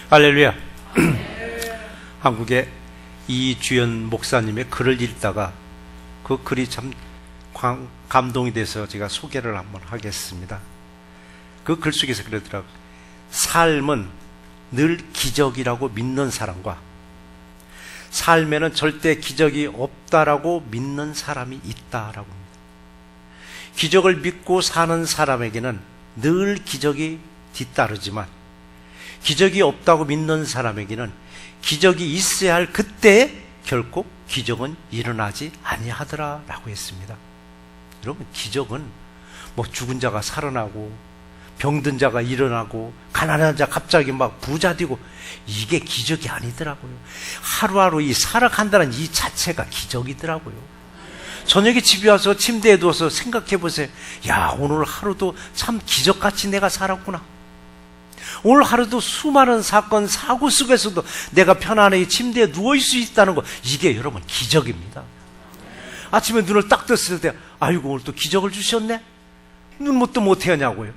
할렐루야. 한국의 이주연 목사님의 글을 읽다가 그 글이 참 감동이 돼서 제가 소개를 한번 하겠습니다. 그 글 속에서 그러더라고요. 삶은 늘 기적이라고 믿는 사람과 삶에는 절대 기적이 없다라고 믿는 사람이 있다라고 합니다. 기적을 믿고 사는 사람에게는 늘 기적이 뒤따르지만 기적이 없다고 믿는 사람에게는 기적이 있어야 할 그때 결코 기적은 일어나지 아니하더라라고 했습니다. 여러분, 기적은 뭐 죽은 자가 살아나고 병든 자가 일어나고 가난한 자 갑자기 막 부자 되고 이게 기적이 아니더라고요. 하루하루 이 살아간다는 이 자체가 기적이더라고요. 저녁에 집에 와서 침대에 누워서 생각해 보세요. 야, 오늘 하루도 참 기적같이 내가 살았구나. 오늘 하루도 수많은 사건, 사고 속에서도 내가 편안하게 침대에 누워있을 수 있다는 거, 이게 여러분 기적입니다. 아침에 눈을 딱 떴을 때, 아이고 오늘 또 기적을 주셨네? 눈 못 하냐고요.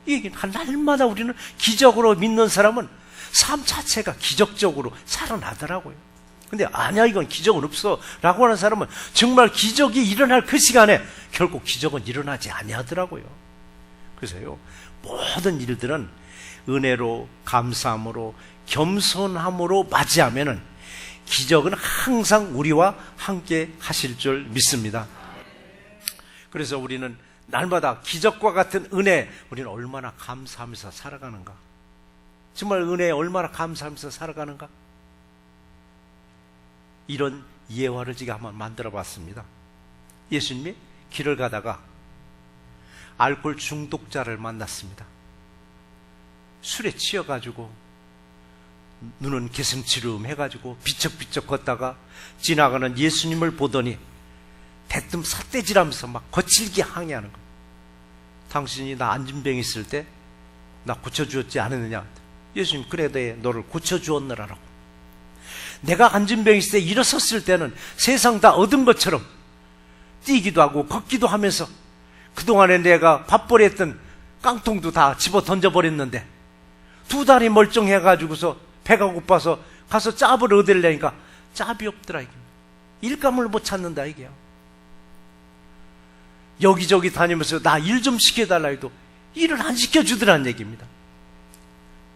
이게 날마다 우리는 기적으로 믿는 사람은 삶 자체가 기적적으로 살아나더라고요. 근데 아니야, 이건 기적은 없어 라고 하는 사람은 정말 기적이 일어날 그 시간에 결국 기적은 일어나지 아니하더라고요. 그래서요, 모든 일들은 은혜로, 감사함으로, 겸손함으로 맞이하면은 기적은 항상 우리와 함께 하실 줄 믿습니다. 그래서 우리는 날마다 기적과 같은 은혜, 우리는 얼마나 감사하면서 살아가는가? 정말 은혜에 얼마나 감사하면서 살아가는가? 이런 예화를 제가 한번 만들어 봤습니다. 예수님이 길을 가다가 알코올 중독자를 만났습니다. 술에 취해가지고 눈은 개슴치름 해가지고 비쩍비쩍 걷다가 지나가는 예수님을 보더니 대뜸 삿대질하면서 막 거칠게 항의하는 거예요. 당신이 나 안진병 있을 때 나 고쳐주었지 않았느냐? 예수님, 그래 내 너를 고쳐주었느라라고. 내가 안진병 있을 때 일어섰을 때는 세상 다 얻은 것처럼 뛰기도 하고 걷기도 하면서 그동안에 내가 밥벌이했던 깡통도 다 집어 던져버렸는데 두 다리 멀쩡해가지고서 배가 고파서 가서 짭을 얻으려니까 짭이 없더라. 이게 일감을 못 찾는다 이게요. 여기저기 다니면서 나 일 좀 시켜달라 해도 일을 안 시켜주더라는 얘기입니다.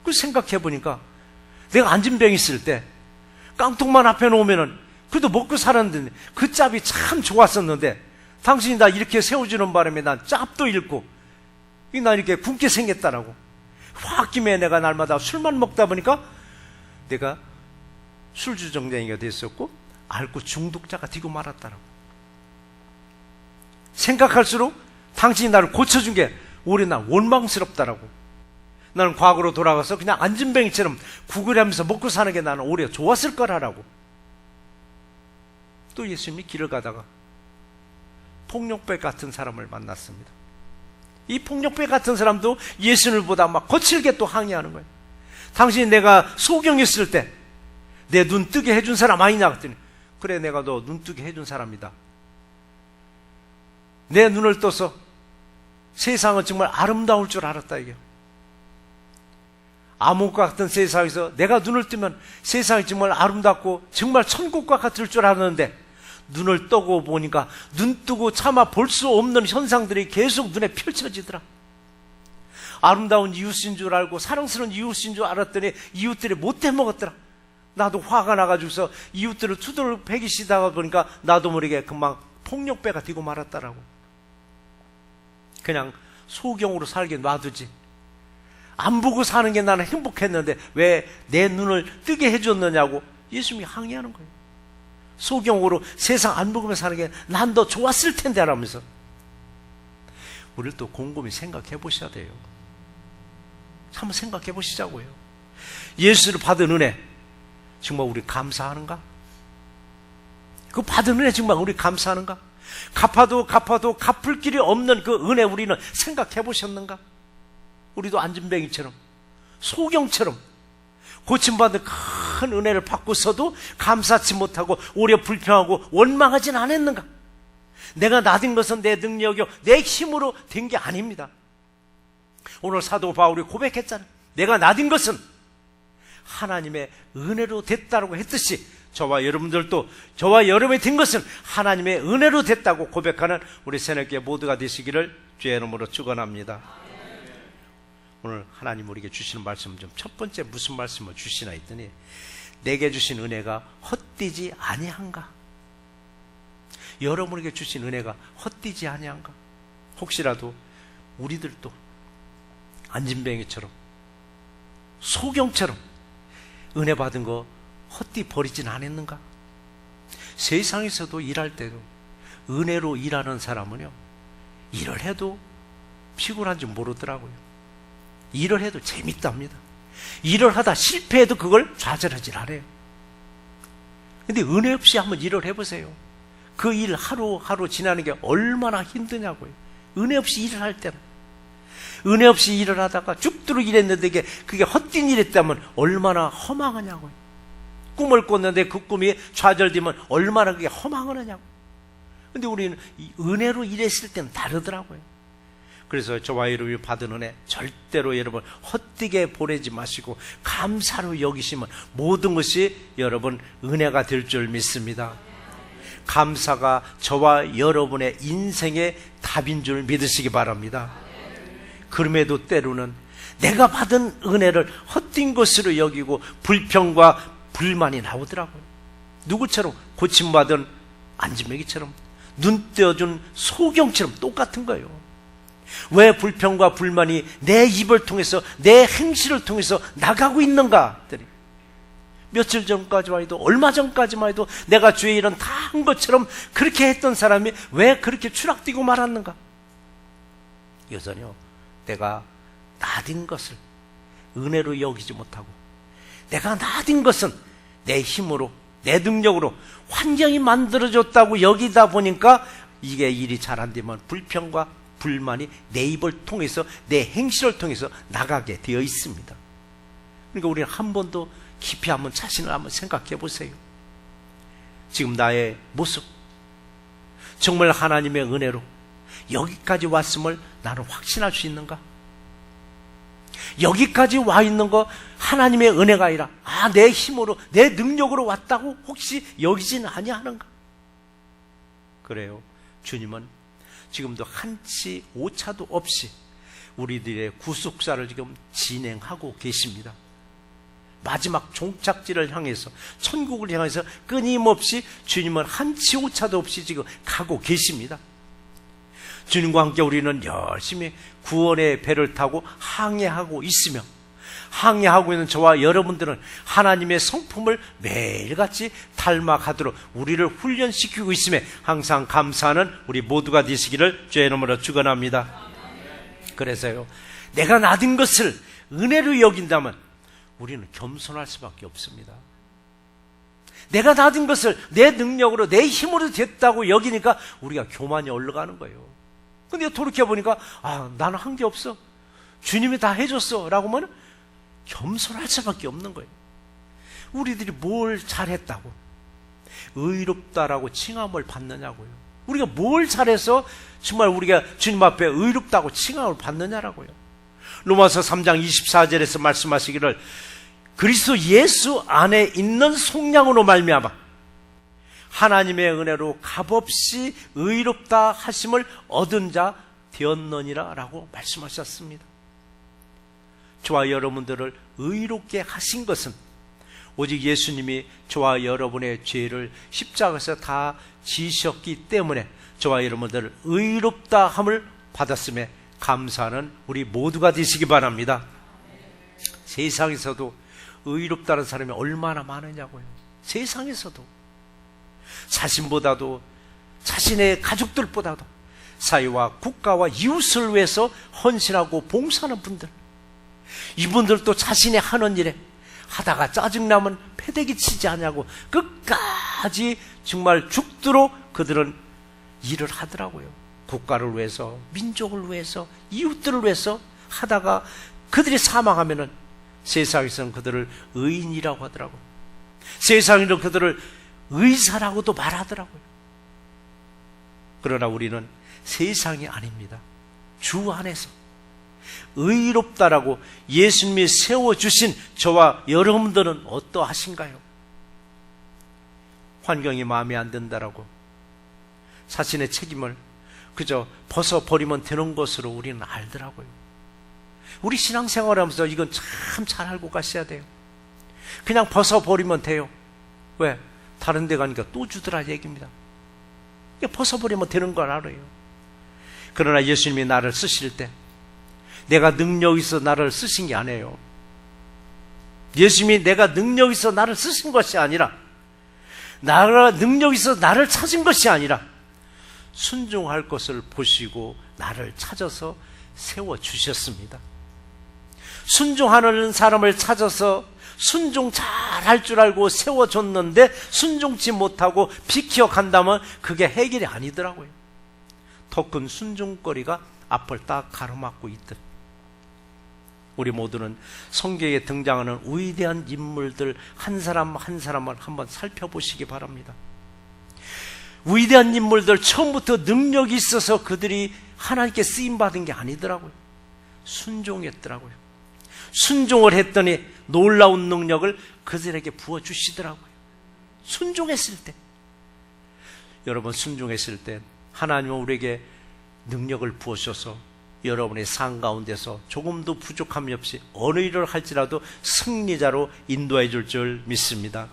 그래서 생각해보니까 내가 안진병 있을 때 깡통만 앞에 놓으면은 그래도 먹고 살았는데 그 짭이 참 좋았었는데 당신이 나 이렇게 세워주는 바람에 난 짭도 잃고 나 이렇게 굶게 생겼다라고. 홧김에 내가 날마다 술만 먹다 보니까 내가 술주정뱅이가 됐었고 알코올 중독자가 되고 말았다라고. 생각할수록 당신이 나를 고쳐준 게 오히려 나 원망스럽다라고. 나는 과거로 돌아가서 그냥 안진뱅이처럼 구걸하면서 먹고 사는 게 나는 오히려 좋았을 거라고. 또 예수님이 길을 가다가 폭력배 같은 사람을 만났습니다. 이 폭력배 같은 사람도 예수님을 보다 막 거칠게 또 항의하는 거예요. 당신이 내가 소경했을 때 내 눈 뜨게 해준 사람 아니냐 그랬더니, 그래 내가 너 눈 뜨게 해준 사람이다. 내 눈을 떠서 세상은 정말 아름다울 줄 알았다 이게. 암흑과 같은 세상에서 내가 눈을 뜨면 세상이 정말 아름답고 정말 천국과 같을 줄 알았는데 눈을 뜨고 보니까 눈 뜨고 차마 볼 수 없는 현상들이 계속 눈에 펼쳐지더라. 아름다운 이웃인 줄 알고 사랑스러운 이웃인 줄 알았더니 이웃들이 못해 먹었더라. 나도 화가 나가지고서 이웃들을 투덜 패기 시다가 보니까 나도 모르게 금방 폭력배가 되고 말았다라고. 그냥 소경으로 살게 놔두지. 안 보고 사는 게 나는 행복했는데 왜 내 눈을 뜨게 해줬느냐고 예수님이 항의하는 거예요. 소경으로 세상 안 보고만 사는 게 난 더 좋았을 텐데 라면서. 우리를 또 곰곰이 생각해 보셔야 돼요. 한번 생각해 보시자고요. 예수를 받은 은혜 정말 우리 감사하는가? 그 받은 은혜 정말 우리 감사하는가? 갚아도 갚을 길이 없는 그 은혜 우리는 생각해 보셨는가? 우리도 안진뱅이처럼 소경처럼 고침받은 큰 은혜를 받고서도 감사치 못하고 오히려 불평하고 원망하진 않았는가? 내가 나된 것은 내 능력이요 내 힘으로 된 게 아닙니다. 오늘 사도 바울이 고백했잖아요. 내가 나된 것은 하나님의 은혜로 됐다고 했듯이 저와 여러분들도 저와 여러분이 된 것은 하나님의 은혜로 됐다고 고백하는 우리 새내기의 모두가 되시기를 주의 이름으로 축원합니다. 오늘 하나님 우리에게 주시는 말씀 좀 첫 번째 무슨 말씀을 주시나 했더니 내게 주신 은혜가 헛되지 아니한가? 여러분에게 주신 은혜가 헛되지 아니한가? 혹시라도 우리들도 안진뱅이처럼 소경처럼 은혜 받은 거 헛되이 버리진 않았는가? 세상에서도 일할 때도 은혜로 일하는 사람은요, 일을 해도 피곤한 줄 모르더라고요. 일을 해도 재밌답니다. 일을 하다 실패해도 그걸 좌절하지 않아요. 근데 은혜 없이 한번 일을 해보세요. 그 일 하루하루 지나는 게 얼마나 힘드냐고요. 은혜 없이 일을 할 때는. 은혜 없이 일을 하다가 죽도록 일했는데 그게 헛된 일했다면 얼마나 허망하냐고요. 꿈을 꿨는데 그 꿈이 좌절되면 얼마나 그게 허망하냐고. 근데 우리는 이 은혜로 일했을 때는 다르더라고요. 그래서 저와 여러분이 받은 은혜 절대로 여러분 헛되게 보내지 마시고 감사로 여기시면 모든 것이 여러분 은혜가 될 줄 믿습니다. 감사가 저와 여러분의 인생의 답인 줄 믿으시기 바랍니다. 그럼에도 때로는 내가 받은 은혜를 헛된 것으로 여기고 불평과 불만이 나오더라고요. 누구처럼? 고침받은 안진뱅이처럼, 눈 떼어준 소경처럼 똑같은 거예요. 왜 불평과 불만이 내 입을 통해서 내 행실을 통해서 나가고 있는가? 며칠 전까지만 해도 얼마 전까지만 해도 내가 주의 일은 다 한 것처럼 그렇게 했던 사람이 왜 그렇게 추락되고 말았는가? 이것은요, 내가 나딘 것을 은혜로 여기지 못하고 내가 나딘 것은 내 힘으로 내 능력으로 환경이 만들어졌다고 여기다 보니까 이게 일이 잘 안 되면 불평과 불만이 내 입을 통해서 내 행실을 통해서 나가게 되어 있습니다. 그러니까 우리는 한 번도 깊이 한번 자신을 한번 생각해 보세요. 지금 나의 모습 정말 하나님의 은혜로 여기까지 왔음을 나는 확신할 수 있는가? 여기까지 와 있는 거 하나님의 은혜가 아니라 내 힘으로 내 능력으로 왔다고 혹시 여기지는 아니하는가? 그래요. 주님은 지금도 한치 오차도 없이 우리들의 구속사를 지금 진행하고 계십니다. 마지막 종착지를 향해서 천국을 향해서 끊임없이 주님은 한치 오차도 없이 지금 가고 계십니다. 주님과 함께 우리는 열심히 구원의 배를 타고 항해하고 있으며 항해하고 있는 저와 여러분들은 하나님의 성품을 매일같이 닮아가도록 우리를 훈련시키고 있음에 항상 감사하는 우리 모두가 되시기를 주의 이름으로 축원합니다. 그래서요, 내가 나딘 것을 은혜로 여긴다면 우리는 겸손할 수밖에 없습니다. 내가 나딘 것을 내 능력으로 내 힘으로 됐다고 여기니까 우리가 교만이 올라가는 거예요. 근데 돌이켜보니까 나는 한 게 없어, 주님이 다 해줬어 라고 하면 겸손할 수밖에 없는 거예요. 우리들이 뭘 잘했다고 의롭다라고 칭함을 받느냐고요. 우리가 뭘 잘해서 정말 우리가 주님 앞에 의롭다고 칭함을 받느냐라고요. 로마서 3장 24절에서 말씀하시기를 그리스도 예수 안에 있는 속량으로 말미암아 하나님의 은혜로 값없이 의롭다 하심을 얻은 자 되었느니라 라고 말씀하셨습니다. 저와 여러분들을 의롭게 하신 것은 오직 예수님이 저와 여러분의 죄를 십자가에서 다 지셨기 때문에 저와 여러분들을 의롭다 함을 받았음에 감사하는 우리 모두가 되시기 바랍니다. 세상에서도 의롭다는 사람이 얼마나 많으냐고요. 세상에서도 자신보다도 자신의 가족들보다도 사회와 국가와 이웃을 위해서 헌신하고 봉사하는 분들, 이분들도 자신의 하는 일에 하다가 짜증나면 패대기 치지 않냐고 끝까지 정말 죽도록 그들은 일을 하더라고요. 국가를 위해서, 민족을 위해서, 이웃들을 위해서 하다가 그들이 사망하면은 세상에서는 그들을 의인이라고 하더라고요. 세상에는 그들을 의사라고도 말하더라고요. 그러나 우리는 세상이 아닙니다. 주 안에서 의롭다라고 예수님이 세워주신 저와 여러분들은 어떠하신가요? 환경이 마음에 안 든다라고 자신의 책임을 그저 벗어버리면 되는 것으로 우리는 알더라고요. 우리 신앙생활하면서 이건 참 잘 알고 가셔야 돼요. 그냥 벗어버리면 돼요. 왜? 다른 데 가니까 또 주더라 얘기입니다. 벗어버리면 되는 걸 알아요. 그러나 예수님이 나를 쓰실 때 내가 능력이 있어 나를 쓰신 게 아니에요. 예수님이 내가 능력이 있어 나를 쓰신 것이 아니라 나가 능력이 있어 나를 찾은 것이 아니라 순종할 것을 보시고 나를 찾아서 세워주셨습니다. 순종하는 사람을 찾아서 순종 잘할 줄 알고 세워줬는데 순종치 못하고 비키어간다면 그게 해결이 아니더라고요. 더 큰 순종거리가 앞을 딱 가로막고 있듯 우리 모두는 성경에 등장하는 위대한 인물들 한 사람 한 사람을 한번 살펴보시기 바랍니다. 위대한 인물들 처음부터 능력이 있어서 그들이 하나님께 쓰임받은 게 아니더라고요. 순종했더라고요. 순종을 했더니 놀라운 능력을 그들에게 부어주시더라고요. 순종했을 때 여러분 순종했을 때 하나님은 우리에게 능력을 부으셔서 여러분의 삶 가운데서 조금도 부족함이 없이 어느 일을 할지라도 승리자로 인도해 줄 줄 믿습니다.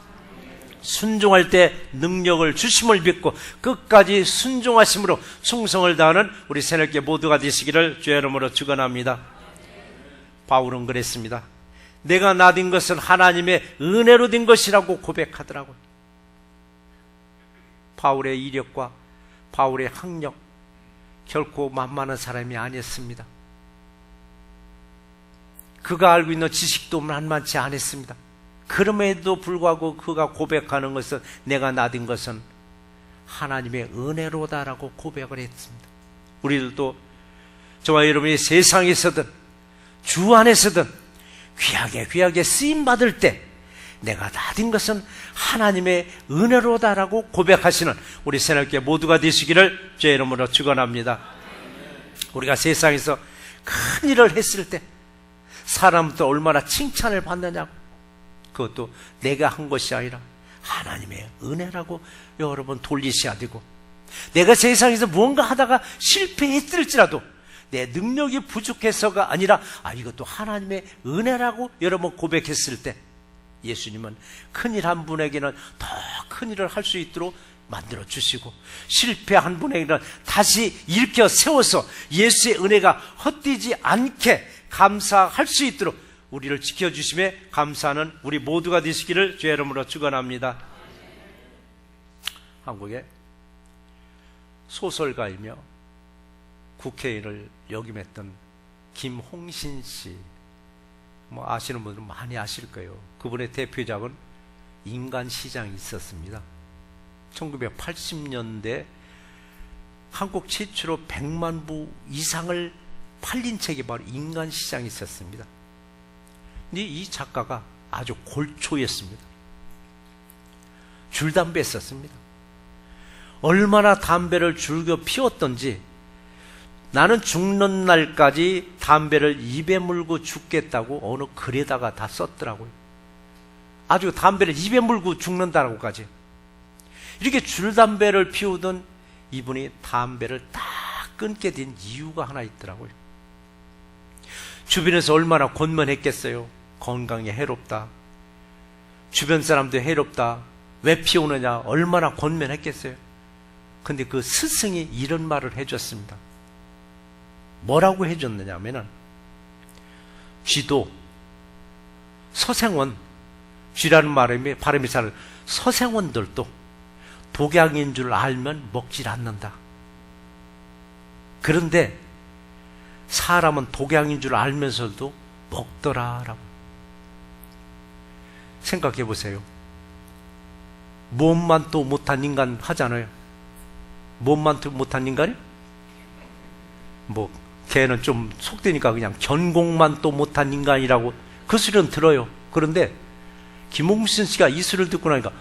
순종할 때 능력을 주심을 믿고 끝까지 순종하심으로 충성을 다하는 우리 새롭게 모두가 되시기를 주의 이름으로 축원합니다. 바울은 그랬습니다. 내가 나된 것은 하나님의 은혜로 된 것이라고 고백하더라고요. 바울의 이력과 바울의 학력 결코 만만한 사람이 아니었습니다. 그가 알고 있는 지식도 만만치 않았습니다. 그럼에도 불구하고 그가 고백하는 것은 내가 나된 것은 하나님의 은혜로다라고 고백을 했습니다. 우리들도 저와 여러분이 세상에서든 주 안에서든 귀하게 쓰임받을 때 내가 나된 것은 하나님의 은혜로다라고 고백하시는 우리 새롭게 모두가 되시기를 주의 이름으로 축원합니다. 우리가 세상에서 큰 일을 했을 때 사람부터 얼마나 칭찬을 받느냐고 그것도 내가 한 것이 아니라 하나님의 은혜라고 여러분 돌리셔야 되고 내가 세상에서 무언가 하다가 실패했을지라도 내 능력이 부족해서가 아니라 이것도 하나님의 은혜라고 여러분 고백했을 때 예수님은 큰일 한 분에게는 더 큰 일을 할 수 있도록 만들어 주시고 실패한 분에게는 다시 일으켜 세워서 예수의 은혜가 헛되지 않게 감사할 수 있도록 우리를 지켜주심에 감사하는 우리 모두가 되시기를 주의 이름으로 축원합니다. 한국의 소설가이며 국회의원을 역임했던 김홍신 씨, 아시는 분들은 많이 아실 거예요. 그분의 대표작은 인간시장이 있었습니다. 1980년대 한국 최초로 100만 부 이상을 팔린 책이 바로 인간시장이 있었습니다. 근데 이 작가가 아주 골초였습니다. 줄담배 했었습니다. 얼마나 담배를 즐겨 피웠던지 나는 죽는 날까지 담배를 입에 물고 죽겠다고 어느 글에다가 다 썼더라고요. 아주 담배를 입에 물고 죽는다고까지. 이렇게 줄담배를 피우던 이분이 담배를 딱 끊게 된 이유가 하나 있더라고요. 주변에서 얼마나 권면했겠어요. 건강에 해롭다. 주변 사람도 해롭다. 왜 피우느냐. 얼마나 권면했겠어요. 근데 그 스승이 이런 말을 해줬습니다. 뭐라고 해줬느냐 하면은 쥐도 서생원, 쥐라는 발음이 잘 서생원들도 독약인 줄 알면 먹질 않는다. 그런데 사람은 독약인 줄 알면서도 먹더라라고. 생각해 보세요. 몸만 또 못한 인간 하잖아요. 몸만 또 못한 인간이? 걔는 좀 속되니까 그냥 전공만 또 못한 인간이라고 그 소리는 들어요. 그런데 김홍신 씨가 이 소리를 듣고 나니까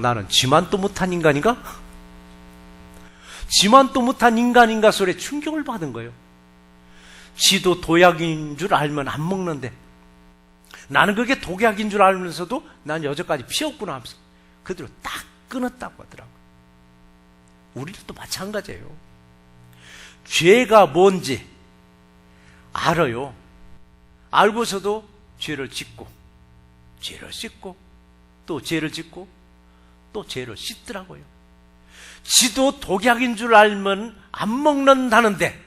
나는 쥐만 또 못한 인간인가? 쥐만 또 못한 인간인가 소리에 충격을 받은 거예요. 지도 독약인 줄 알면 안 먹는데 나는 그게 독약인 줄 알면서도 난 여태까지 피웠구나 하면서 그대로 딱 끊었다고 하더라고요. 우리도 마찬가지예요. 죄가 뭔지 알아요. 알고서도 죄를 짓고 또 죄를 짓고 또 죄를 씻더라고요. 지도 독약인 줄 알면 안 먹는다는데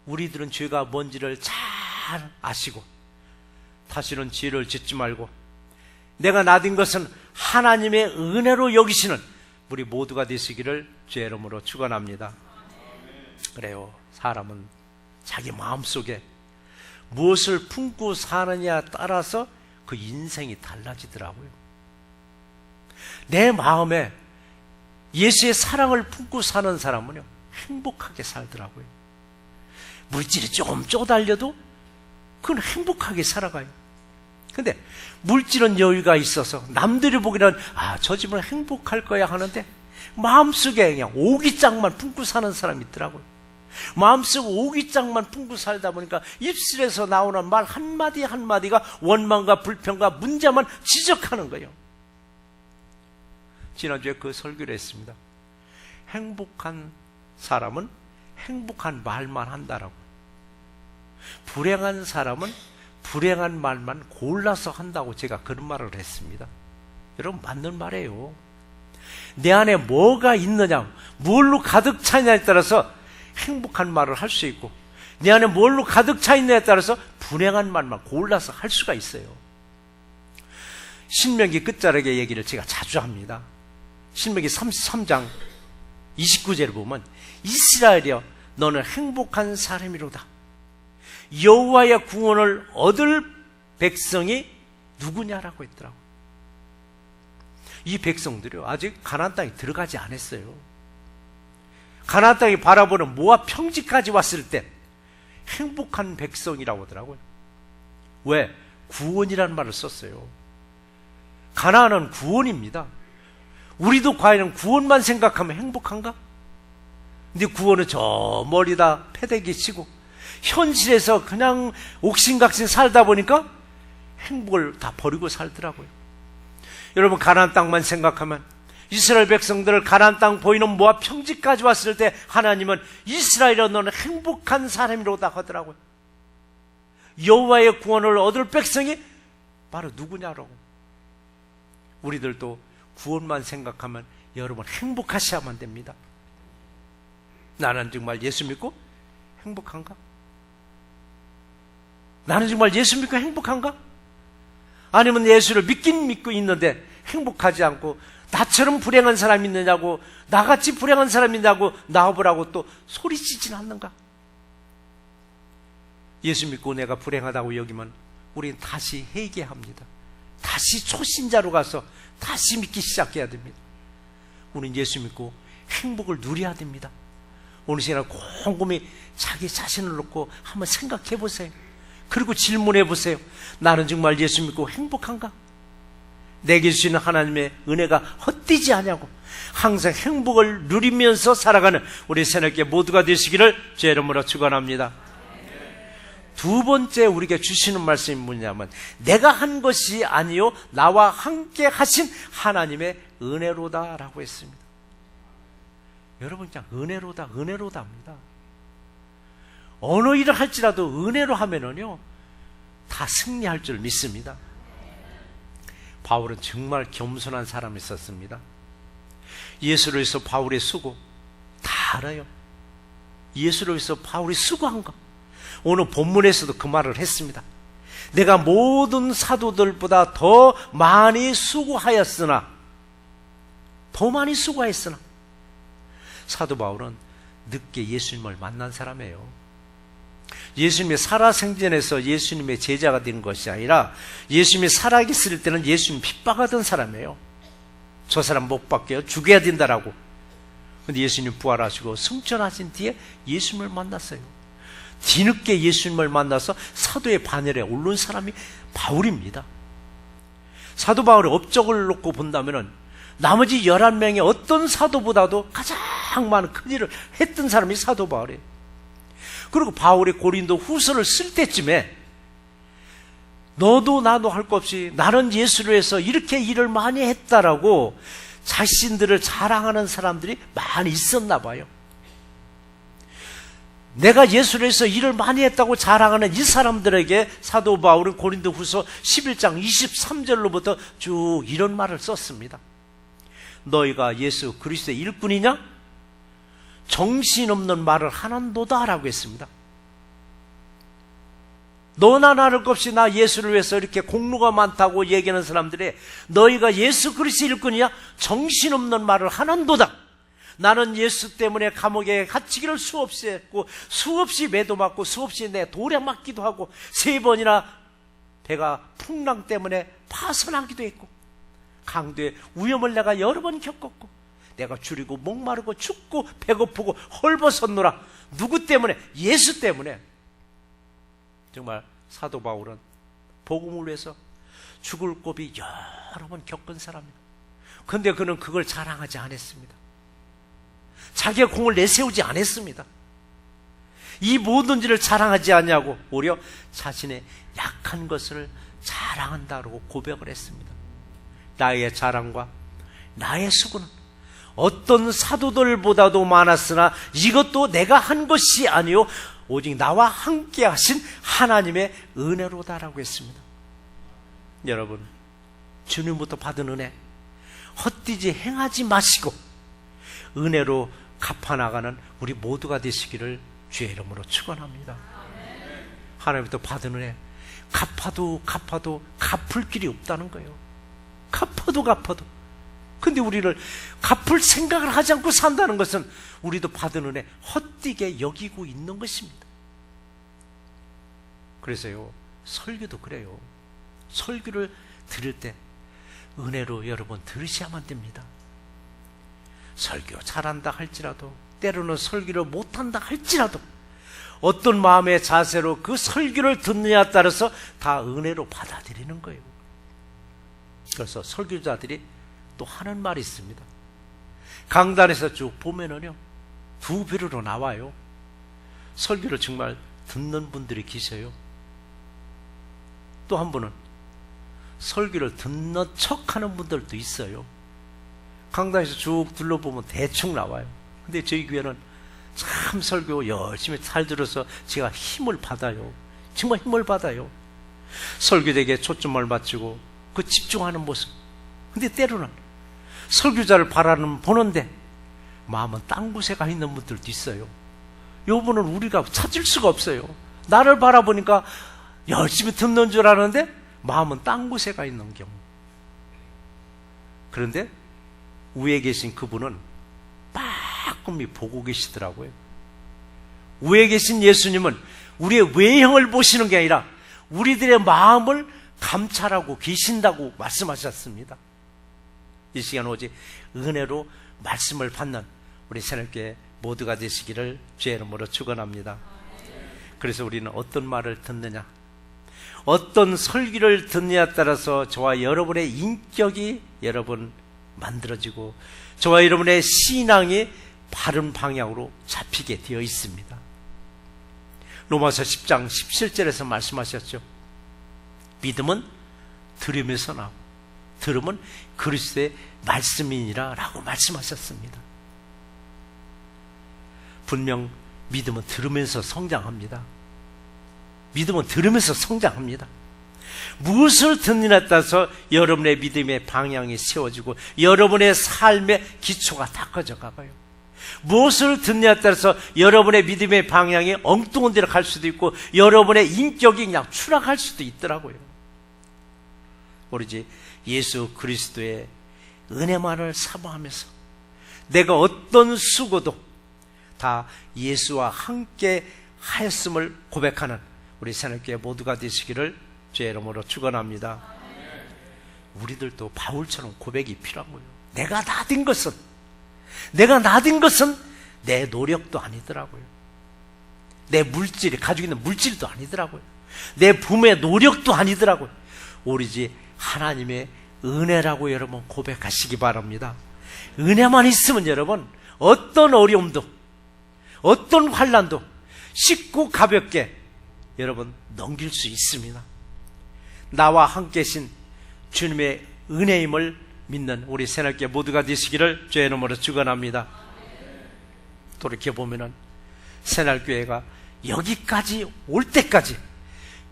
우리들은 죄가 뭔지를 잘 아시고 다시는 죄를 짓지 말고 내가 나딘 것은 하나님의 은혜로 여기시는 우리 모두가 되시기를 주의 이름으로 축원합니다. 그래요. 사람은 자기 마음속에 무엇을 품고 사느냐에 따라서 그 인생이 달라지더라고요. 내 마음에 예수의 사랑을 품고 사는 사람은요, 행복하게 살더라고요. 물질이 조금 쪼달려도 그건 행복하게 살아가요. 근데 물질은 여유가 있어서 남들이 보기에는 저 집은 행복할 거야 하는데 마음속에 그냥 오기장만 품고 사는 사람이 있더라고요. 마음속 오기장만 품고 살다 보니까 입술에서 나오는 말 한마디 한마디가 원망과 불평과 문제만 지적하는 거예요. 지난주에 그 설교를 했습니다. 행복한 사람은 행복한 말만 한다라고. 불행한 사람은 불행한 말만 골라서 한다고 제가 그런 말을 했습니다. 여러분, 맞는 말이에요. 내 안에 뭐가 있느냐, 뭘로 가득 차냐에 따라서 행복한 말을 할 수 있고 내 안에 뭘로 가득 차 있느냐에 따라서 불행한 말만 골라서 할 수가 있어요. 신명기 끝자락의 얘기를 제가 자주 합니다. 신명기 33장 29절을 보면 이스라엘이여 너는 행복한 사람이로다. 여호와의 구원을 얻을 백성이 누구냐라고 했더라고요. 이 백성들이요, 아직 가나안 땅에 들어가지 않았어요. 가나안 땅이 바라보는 모압 평지까지 왔을 때 행복한 백성이라고 하더라고요. 왜? 구원이라는 말을 썼어요. 가나안은 구원입니다. 우리도 과연 구원만 생각하면 행복한가? 근데 구원은 저 멀리다 패대기 치고 현실에서 그냥 옥신각신 살다 보니까 행복을 다 버리고 살더라고요. 여러분, 가나안 땅만 생각하면 이스라엘 백성들을 가나안 땅 보이는 모압 평지까지 왔을 때 하나님은 이스라엘아 너는 행복한 사람이로다 하더라고요. 여호와의 구원을 얻을 백성이 바로 누구냐라고. 우리들도 구원만 생각하면 여러분 행복하셔야만 됩니다. 나는 정말 예수 믿고 행복한가? 나는 정말 예수 믿고 행복한가? 아니면 예수를 믿긴 믿고 있는데 행복하지 않고 나처럼 불행한 사람이 있느냐고, 나같이 불행한 사람이 있냐고 나와보라고 또 소리치진 않는가? 예수 믿고 내가 불행하다고 여기면 우리는 다시 회개합니다. 다시 초신자로 가서 다시 믿기 시작해야 됩니다. 우리는 예수 믿고 행복을 누려야 됩니다. 오늘 시간에 곰곰이 자기 자신을 놓고 한번 생각해 보세요. 그리고 질문해 보세요. 나는 정말 예수 믿고 행복한가? 내게 주시는 하나님의 은혜가 헛되지 않냐고 항상 행복을 누리면서 살아가는 우리 새롭게 모두가 되시기를 제 이름으로 축원합니다. 두 번째 우리에게 주시는 말씀이 뭐냐면 내가 한 것이 아니요 나와 함께 하신 하나님의 은혜로다라고 했습니다. 여러분, 그냥 은혜로다 합니다. 어느 일을 할지라도 은혜로 하면은요 다 승리할 줄 믿습니다. 바울은 정말 겸손한 사람이었습니다. 예수를 위해서 바울의 수고 다 알아요. 예수를 위해서 바울이 수고한 거 오늘 본문에서도 그 말을 했습니다. 내가 모든 사도들보다 더 많이 수고하였으나 사도 바울은 늦게 예수님을 만난 사람이에요. 예수님의 살아생전에서 예수님의 제자가 된 것이 아니라 예수님이 살아계실 때는 예수님 핍박하던 사람이에요. 저 사람 못 박게요, 죽여야 된다라고. 근데 예수님 부활하시고 승천하신 뒤에 예수님을 만났어요. 뒤늦게 예수님을 만나서 사도의 반열에 오른 사람이 바울입니다. 사도 바울의 업적을 놓고 본다면 나머지 11명의 어떤 사도보다도 가장 많은 큰 일을 했던 사람이 사도 바울이에요. 그리고 바울이 고린도 후서를 쓸 때쯤에 너도 나도 할 것 없이 나는 예수를 위해서 이렇게 일을 많이 했다라고 자신들을 자랑하는 사람들이 많이 있었나 봐요. 내가 예수를 위해서 일을 많이 했다고 자랑하는 이 사람들에게 사도 바울은 고린도 후서 11장 23절로부터 쭉 이런 말을 썼습니다. 너희가 예수 그리스도의 일꾼이냐? 정신없는 말을 하는도다 라고 했습니다. 너나 나를 것 없이 나 예수를 위해서 이렇게 공로가 많다고 얘기하는 사람들이 너희가 예수 그리스도의 일꾼이냐? 정신없는 말을 하는도다. 나는 예수 때문에 감옥에 갇히기를 수없이 했고 수없이 매도 맞고 수없이 내 돌에 맞기도 하고 3번이나 배가 풍랑 때문에 파손하기도 했고 강도의 위험을 내가 여러 번 겪었고 내가 줄이고 목마르고 춥고 배고프고 헐벗었노라. 누구 때문에? 예수 때문에. 정말 사도 바울은 복음을 위해서 죽을 고비 여러 번 겪은 사람입니다. 그런데 그는 그걸 자랑하지 않았습니다. 자기의 공을 내세우지 않았습니다. 이 모든 일을 자랑하지 않냐고 오히려 자신의 약한 것을 자랑한다고 고백을 했습니다. 나의 자랑과 나의 수고는 어떤 사도들보다도 많았으나 이것도 내가 한 것이 아니요 오직 나와 함께 하신 하나님의 은혜로다라고 했습니다. 여러분, 주님부터 받은 은혜 헛되이 행하지 마시고 은혜로 갚아나가는 우리 모두가 되시기를 주의 이름으로 축원합니다. 하나님부터 받은 은혜 갚아도 갚을 길이 없다는 거예요. 갚아도 근데 우리를 갚을 생각을 하지 않고 산다는 것은 우리도 받은 은혜 헛되게 여기고 있는 것입니다. 그래서요, 설교도 그래요. 설교를 들을 때 은혜로 여러분 들으셔야만 됩니다. 설교 잘한다 할지라도 때로는 설교를 못한다 할지라도 어떤 마음의 자세로 그 설교를 듣느냐에 따라서 다 은혜로 받아들이는 거예요. 그래서 설교자들이 또 하는 말이 있습니다. 강단에서 쭉 보면은요 2배로 나와요. 설교를 정말 듣는 분들이 계셔요. 또 한 분은 설교를 듣는 척하는 분들도 있어요. 강단에서 쭉 둘러보면 대충 나와요. 근데 저희 교회는 참 설교 열심히 잘 들어서 제가 힘을 받아요. 정말 힘을 받아요. 설교자에게 초점을 맞추고 그 집중하는 모습. 근데 때로는 설교자를 보는데 마음은 딴 곳에 가 있는 분들도 있어요. 요 분은 우리가 찾을 수가 없어요. 나를 바라보니까 열심히 듣는 줄 아는데 마음은 딴 곳에 가 있는 경우. 그런데 위에 계신 그분은 빠끔히 보고 계시더라고요. 위에 계신 예수님은 우리의 외형을 보시는 게 아니라 우리들의 마음을 감찰하고 계신다고 말씀하셨습니다. 이 시간 오직 은혜로 말씀을 받는 우리 새롭게 모두가 되시기를 주의 이름으로 축원합니다. 그래서 우리는 어떤 말을 듣느냐, 어떤 설교를 듣느냐에 따라서 저와 여러분의 인격이 여러분 만들어지고 저와 여러분의 신앙이 바른 방향으로 잡히게 되어 있습니다. 로마서 10장 17절에서 말씀하셨죠. 믿음은 들으면서 나오고 들음은 그리스도의 말씀이니라 라고 말씀하셨습니다. 분명 믿음은 들으면서 성장합니다. 믿음은 들으면서 성장합니다. 무엇을 듣느냐에 따라서 여러분의 믿음의 방향이 세워지고 여러분의 삶의 기초가 닦아져 가고요. 무엇을 듣느냐에 따라서 여러분의 믿음의 방향이 엉뚱한 데로 갈 수도 있고 여러분의 인격이 그냥 추락할 수도 있더라고요. 오로지 예수 그리스도의 은혜만을 사모하면서 내가 어떤 수고도 다 예수와 함께 하였음을 고백하는 우리 새롭게 모두가 되시기를 주의 이름으로 축원합니다. 우리들도 바울처럼 고백이 필요한 거예요. 내가 나된 것은 내 노력도 아니더라고요. 내 물질이 가지고 있는 물질도 아니더라고요. 내 부모의 노력도 아니더라고요. 오로지 하나님의 은혜라고 여러분 고백하시기 바랍니다. 은혜만 있으면 여러분 어떤 어려움도 어떤 환난도 쉽고 가볍게 여러분 넘길 수 있습니다. 나와 함께 계신 주님의 은혜임을 믿는 우리 새날교회 모두가 되시기를 주의 이름으로 축원합니다. 돌이켜보면은 새날교회가 여기까지 올 때까지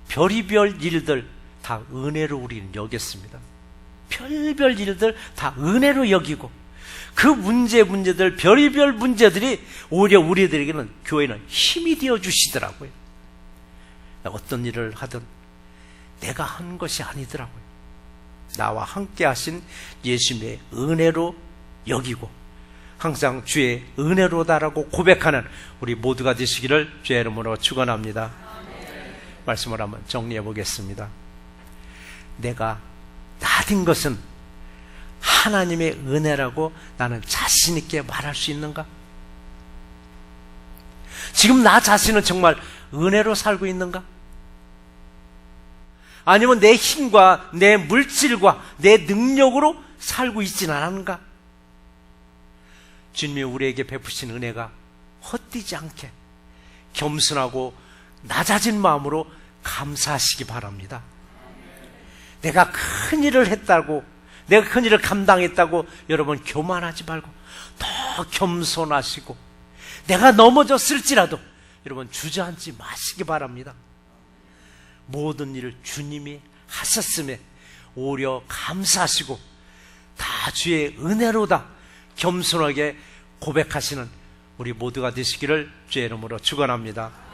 별의별 일들 다 은혜로 우리는 여겼습니다. 별별 일들 다 은혜로 여기고 그 문제들 별의별 문제들이 오히려 우리들에게는 교회는 힘이 되어 주시더라고요. 어떤 일을 하든 내가 한 것이 아니더라고요. 나와 함께 하신 예수님의 은혜로 여기고 항상 주의 은혜로다라고 고백하는 우리 모두가 되시기를 주의 이름으로 축원합니다. 말씀을 한번 정리해 보겠습니다. 내가 나된 것은 하나님의 은혜라고 나는 자신 있게 말할 수 있는가? 지금 나 자신은 정말 은혜로 살고 있는가? 아니면 내 힘과 내 물질과 내 능력으로 살고 있지는 않은가? 주님이 우리에게 베푸신 은혜가 헛되지 않게 겸손하고 낮아진 마음으로 감사하시기 바랍니다. 내가 큰 일을 했다고, 내가 큰 일을 감당했다고 여러분 교만하지 말고 더 겸손하시고, 내가 넘어졌을지라도 여러분 주저앉지 마시기 바랍니다. 모든 일을 주님이 하셨음에 오히려 감사하시고 다 주의 은혜로다 겸손하게 고백하시는 우리 모두가 되시기를 주의 이름으로 축원합니다.